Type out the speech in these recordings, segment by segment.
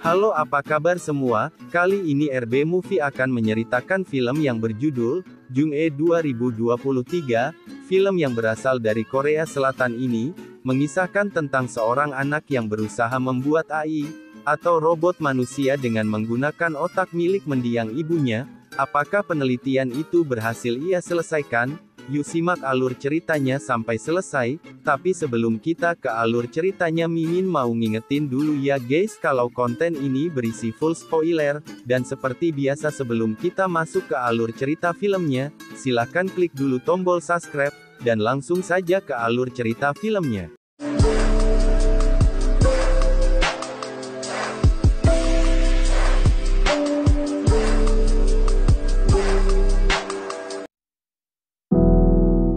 Halo, apa kabar semua? Kali ini RB Movie akan menceritakan film yang berjudul Jung-e 2023. Film yang berasal dari Korea Selatan ini mengisahkan tentang seorang anak yang berusaha membuat AI atau robot manusia dengan menggunakan otak milik mendiang ibunya. Apakah penelitian itu berhasil ia selesaikan? Yuk simak alur ceritanya sampai selesai. Tapi sebelum kita ke alur ceritanya, Mimin mau ngingetin dulu ya guys, kalau konten ini berisi full spoiler, dan seperti biasa sebelum kita masuk ke alur cerita filmnya, silahkan klik dulu tombol subscribe, dan langsung saja ke alur cerita filmnya.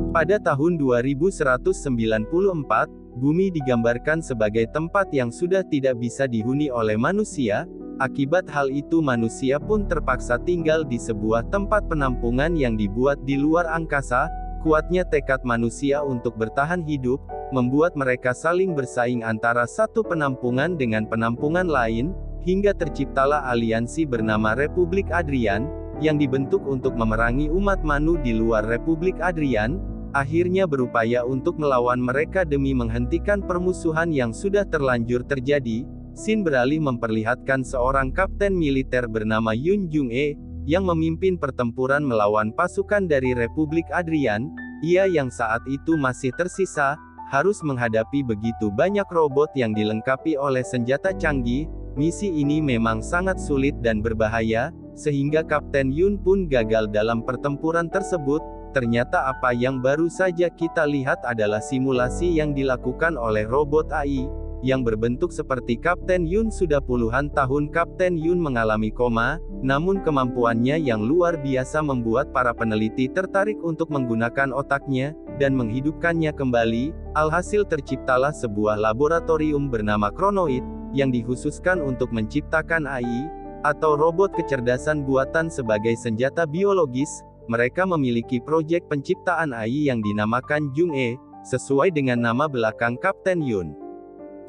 Pada tahun 2194, bumi digambarkan sebagai tempat yang sudah tidak bisa dihuni oleh manusia. Akibat hal itu manusia pun terpaksa tinggal di sebuah tempat penampungan yang dibuat di luar angkasa. Kuatnya tekad manusia untuk bertahan hidup, membuat mereka saling bersaing antara satu penampungan dengan penampungan lain, hingga terciptalah aliansi bernama Republik Adrian, yang dibentuk untuk memerangi umat Manu di luar Republik Adrian. Akhirnya berupaya untuk melawan mereka demi menghentikan permusuhan yang sudah terlanjur terjadi. Scene beralih memperlihatkan seorang kapten militer bernama Yoon Jung-e, yang memimpin pertempuran melawan pasukan dari Republik Adrian. Ia yang saat itu masih tersisa, harus menghadapi begitu banyak robot yang dilengkapi oleh senjata canggih. Misi ini memang sangat sulit dan berbahaya, sehingga Kapten Yoon pun gagal dalam pertempuran tersebut. Ternyata apa yang baru saja kita lihat adalah simulasi yang dilakukan oleh robot AI, yang berbentuk seperti Kapten Yoon. Sudah puluhan tahun Kapten Yoon mengalami koma, namun kemampuannya yang luar biasa membuat para peneliti tertarik untuk menggunakan otaknya, dan menghidupkannya kembali. Alhasil terciptalah sebuah laboratorium bernama Kronoid, yang dikhususkan untuk menciptakan AI, atau robot kecerdasan buatan sebagai senjata biologis. Mereka memiliki proyek penciptaan AI yang dinamakan Jung-e, sesuai dengan nama belakang Kapten Yoon.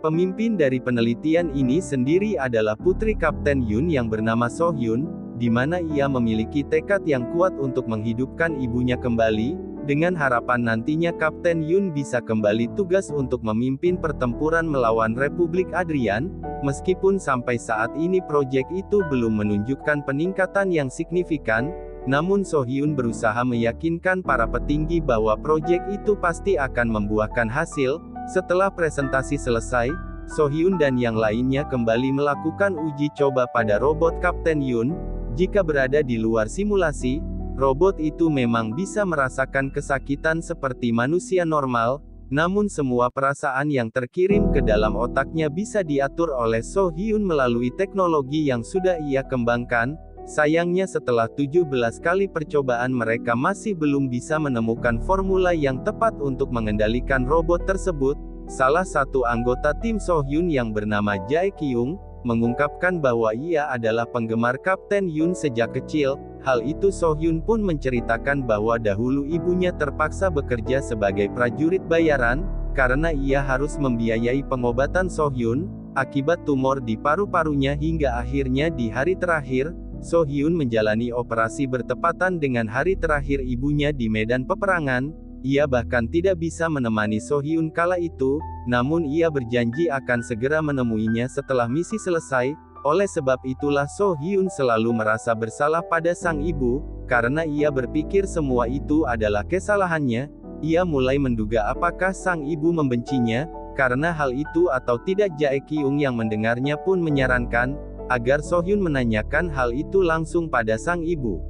Pemimpin dari penelitian ini sendiri adalah putri Kapten Yoon yang bernama So-hyun, di mana ia memiliki tekad yang kuat untuk menghidupkan ibunya kembali, dengan harapan nantinya Kapten Yoon bisa kembali tugas untuk memimpin pertempuran melawan Republik Adrian. Meskipun sampai saat ini proyek itu belum menunjukkan peningkatan yang signifikan, namun So-hyun berusaha meyakinkan para petinggi bahwa proyek itu pasti akan membuahkan hasil. Setelah presentasi selesai, So-hyun dan yang lainnya kembali melakukan uji coba pada robot Kapten Yoon. Jika berada di luar simulasi, robot itu memang bisa merasakan kesakitan seperti manusia normal, namun semua perasaan yang terkirim ke dalam otaknya bisa diatur oleh So-hyun melalui teknologi yang sudah ia kembangkan. Sayangnya setelah 17 kali percobaan mereka masih belum bisa menemukan formula yang tepat untuk mengendalikan robot tersebut. Salah satu anggota tim So-hyun yang bernama Jae Kyung, mengungkapkan bahwa ia adalah penggemar Kapten Yoon sejak kecil. Hal itu So-hyun pun menceritakan bahwa dahulu ibunya terpaksa bekerja sebagai prajurit bayaran, karena ia harus membiayai pengobatan So-hyun, akibat tumor di paru-parunya hingga akhirnya di hari terakhir, So-hyun menjalani operasi bertepatan dengan hari terakhir ibunya di medan peperangan. Ia bahkan tidak bisa menemani So-hyun kala itu, namun ia berjanji akan segera menemuinya setelah misi selesai. Oleh sebab itulah So-hyun selalu merasa bersalah pada sang ibu, karena ia berpikir semua itu adalah kesalahannya. Ia mulai menduga apakah sang ibu membencinya, karena hal itu atau tidak. Jae Kyung yang mendengarnya pun menyarankan agar So-hyun menanyakan hal itu langsung pada sang ibu.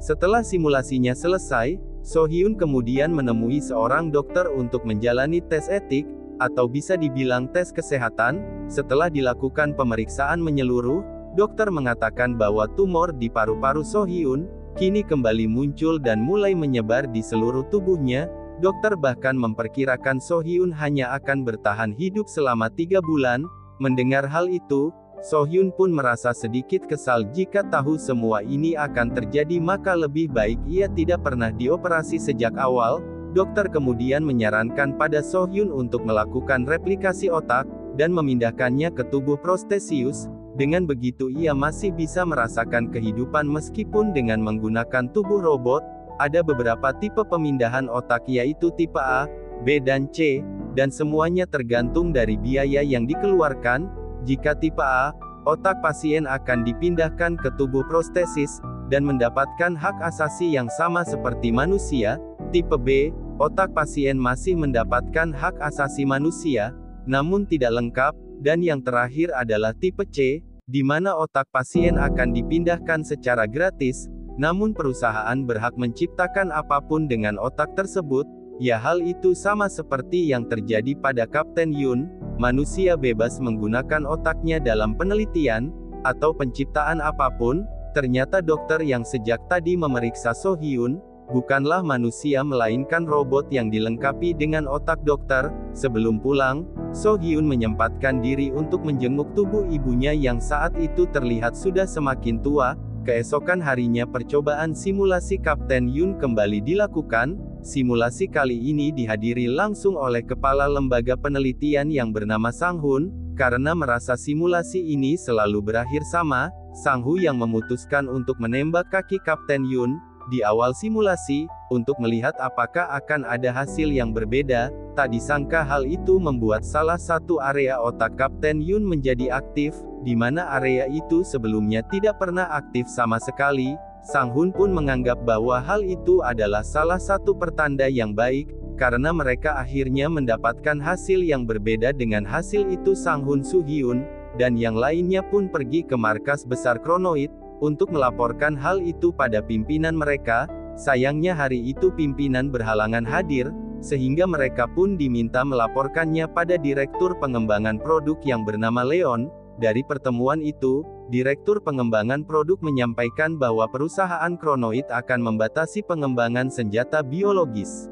Setelah simulasinya selesai, So-hyun kemudian menemui seorang dokter untuk menjalani tes etik, atau bisa dibilang tes kesehatan. Setelah dilakukan pemeriksaan menyeluruh, dokter mengatakan bahwa tumor di paru-paru So-hyun kini kembali muncul dan mulai menyebar di seluruh tubuhnya. Dokter bahkan memperkirakan So-hyun hanya akan bertahan hidup selama 3 bulan. Mendengar hal itu, So-hyun pun merasa sedikit kesal. Jika tahu semua ini akan terjadi, maka lebih baik ia tidak pernah dioperasi sejak awal. Dokter kemudian menyarankan pada So-hyun untuk melakukan replikasi otak, dan memindahkannya ke tubuh Prostesius. Dengan begitu ia masih bisa merasakan kehidupan meskipun dengan menggunakan tubuh robot. Ada beberapa tipe pemindahan otak yaitu tipe A, B dan C, dan semuanya tergantung dari biaya yang dikeluarkan. Jika tipe A, otak pasien akan dipindahkan ke tubuh prostesis, dan mendapatkan hak asasi yang sama seperti manusia. Tipe B, otak pasien masih mendapatkan hak asasi manusia, namun tidak lengkap. Dan yang terakhir adalah tipe C, di mana otak pasien akan dipindahkan secara gratis, namun perusahaan berhak menciptakan apapun dengan otak tersebut. Ya, hal itu sama seperti yang terjadi pada Kapten Yun. Manusia bebas menggunakan otaknya dalam penelitian, atau penciptaan apapun. Ternyata dokter yang sejak tadi memeriksa So Hyun, bukanlah manusia melainkan robot yang dilengkapi dengan otak dokter. Sebelum pulang, So Hyun menyempatkan diri untuk menjenguk tubuh ibunya yang saat itu terlihat sudah semakin tua. Keesokan harinya percobaan simulasi Kapten Yun kembali dilakukan. Simulasi kali ini dihadiri langsung oleh kepala lembaga penelitian yang bernama Sang Hun. Karena merasa simulasi ini selalu berakhir sama, Sang Hu yang memutuskan untuk menembak kaki Kapten Yun di awal simulasi, untuk melihat apakah akan ada hasil yang berbeda. Tak disangka hal itu membuat salah satu area otak Kapten Yun menjadi aktif, di mana area itu sebelumnya tidak pernah aktif sama sekali. Sang Hun pun menganggap bahwa hal itu adalah salah satu pertanda yang baik, karena mereka akhirnya mendapatkan hasil yang berbeda dengan hasil itu. Sang Hun, Su Hyun, dan yang lainnya pun pergi ke markas besar Kronoid, untuk melaporkan hal itu pada pimpinan mereka. Sayangnya hari itu pimpinan berhalangan hadir, sehingga mereka pun diminta melaporkannya pada Direktur Pengembangan Produk yang bernama Leon. Dari pertemuan itu, Direktur Pengembangan Produk menyampaikan bahwa perusahaan Kronoid akan membatasi pengembangan senjata biologis.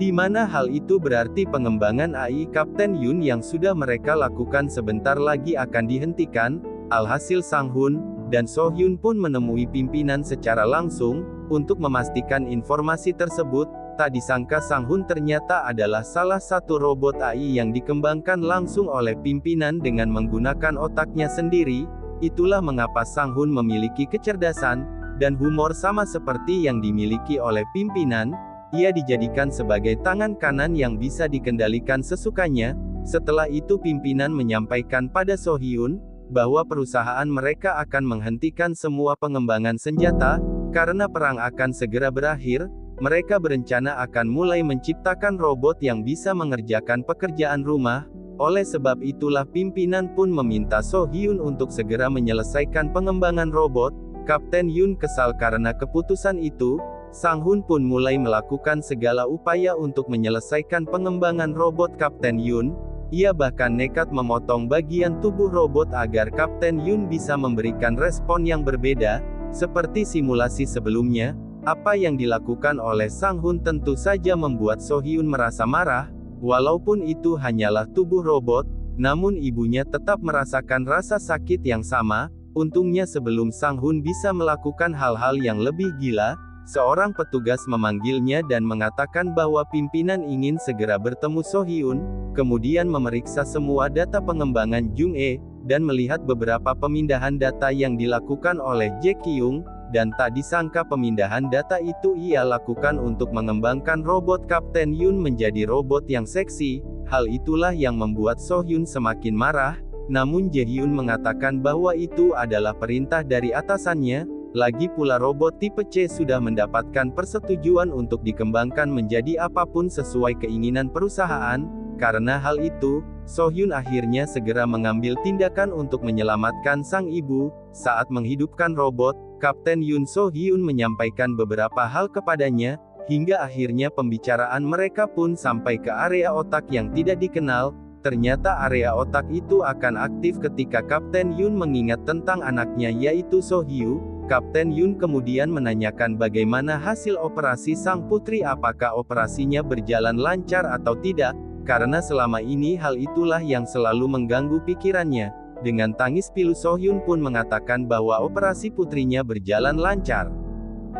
Di mana hal itu berarti pengembangan AI Kapten Yun yang sudah mereka lakukan sebentar lagi akan dihentikan. Alhasil Sang Hun dan So Hyun pun menemui pimpinan secara langsung, untuk memastikan informasi tersebut. Tak disangka Sang Hun ternyata adalah salah satu robot AI yang dikembangkan langsung oleh pimpinan dengan menggunakan otaknya sendiri. Itulah mengapa Sang Hun memiliki kecerdasan dan humor sama seperti yang dimiliki oleh pimpinan. Ia dijadikan sebagai tangan kanan yang bisa dikendalikan sesukanya. Setelah itu pimpinan menyampaikan pada So Hyun, bahwa perusahaan mereka akan menghentikan semua pengembangan senjata, karena perang akan segera berakhir. Mereka berencana akan mulai menciptakan robot yang bisa mengerjakan pekerjaan rumah. Oleh sebab itulah pimpinan pun meminta So Hyun untuk segera menyelesaikan pengembangan robot. Kapten Yun kesal karena keputusan itu. Sang Hun pun mulai melakukan segala upaya untuk menyelesaikan pengembangan robot Kapten Yun. Ia bahkan nekat memotong bagian tubuh robot agar Kapten Yun bisa memberikan respon yang berbeda, seperti simulasi sebelumnya. Apa yang dilakukan oleh Sang Hun tentu saja membuat So Hyun merasa marah. Walaupun itu hanyalah tubuh robot, namun ibunya tetap merasakan rasa sakit yang sama. Untungnya sebelum Sang Hun bisa melakukan hal-hal yang lebih gila, seorang petugas memanggilnya dan mengatakan bahwa pimpinan ingin segera bertemu So Hyun, kemudian memeriksa semua data pengembangan Jung E, dan melihat beberapa pemindahan data yang dilakukan oleh Jack Kyung. Dan tak disangka pemindahan data itu ia lakukan untuk mengembangkan robot Kapten Yun menjadi robot yang seksi. Hal itulah yang membuat So Hyun semakin marah, namun Jae Hyun mengatakan bahwa itu adalah perintah dari atasannya. Lagi pula robot tipe C sudah mendapatkan persetujuan untuk dikembangkan menjadi apapun sesuai keinginan perusahaan. Karena hal itu, So Hyun akhirnya segera mengambil tindakan untuk menyelamatkan sang ibu. Saat menghidupkan robot, Kapten Yun, So Hyun menyampaikan beberapa hal kepadanya, hingga akhirnya pembicaraan mereka pun sampai ke area otak yang tidak dikenal. Ternyata area otak itu akan aktif ketika Kapten Yun mengingat tentang anaknya yaitu So Hyu. Kapten Yun kemudian menanyakan bagaimana hasil operasi sang putri, apakah operasinya berjalan lancar atau tidak, karena selama ini hal itulah yang selalu mengganggu pikirannya. Dengan tangis pilu So Hyun pun mengatakan bahwa operasi putrinya berjalan lancar.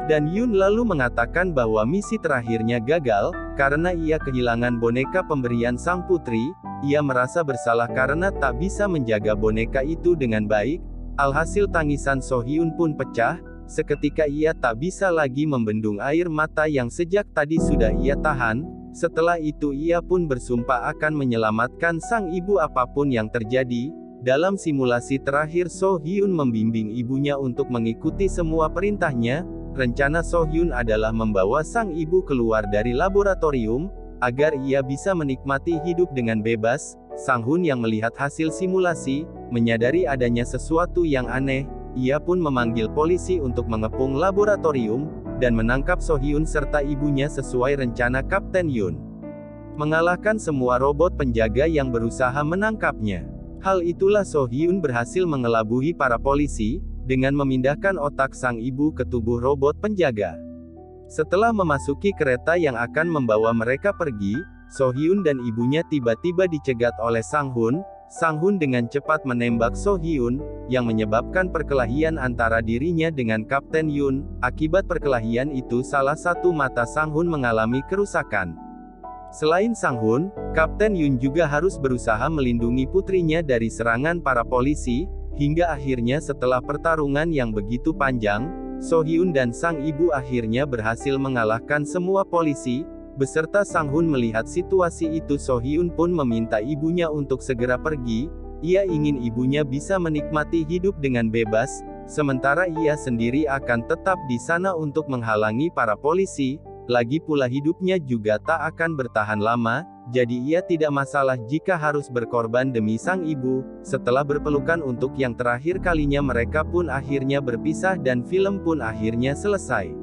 Dan Yun lalu mengatakan bahwa misi terakhirnya gagal, karena ia kehilangan boneka pemberian sang putri. ia merasa bersalah karena tak bisa menjaga boneka itu dengan baik. Alhasil tangisan So Hyun pun pecah. Seketika ia tak bisa lagi membendung air mata yang sejak tadi sudah ia tahan. Setelah itu ia pun bersumpah akan menyelamatkan sang ibu apapun yang terjadi. Dalam simulasi terakhir So Hyun membimbing ibunya untuk mengikuti semua perintahnya. Rencana So Hyun adalah membawa sang ibu keluar dari laboratorium, agar ia bisa menikmati hidup dengan bebas. Sang Hun yang melihat hasil simulasi, menyadari adanya sesuatu yang aneh, ia pun memanggil polisi untuk mengepung laboratorium, dan menangkap So Hyun serta ibunya sesuai rencana Kapten Yun. Mengalahkan semua robot penjaga yang berusaha menangkapnya. Hal itulah So Hyun berhasil mengelabui para polisi, dengan memindahkan otak sang ibu ke tubuh robot penjaga. Setelah memasuki kereta yang akan membawa mereka pergi, So Hyun dan ibunya tiba-tiba dicegat oleh Sang Hun. Sang Hun dengan cepat menembak So Hyun, yang menyebabkan perkelahian antara dirinya dengan Kapten Yun. Akibat perkelahian itu salah satu mata Sang Hun mengalami kerusakan. Selain Sang Hun, Kapten Yun juga harus berusaha melindungi putrinya dari serangan para polisi, hingga akhirnya setelah pertarungan yang begitu panjang, So Hyun dan sang ibu akhirnya berhasil mengalahkan semua polisi. Beserta Sang Hun melihat situasi itu, So Hyun pun meminta ibunya untuk segera pergi. Ia ingin ibunya bisa menikmati hidup dengan bebas, sementara ia sendiri akan tetap di sana untuk menghalangi para polisi. Lagi pula hidupnya juga tak akan bertahan lama, jadi ia tidak masalah jika harus berkorban demi sang ibu. Setelah berpelukan untuk yang terakhir kalinya mereka pun akhirnya berpisah dan film pun akhirnya selesai.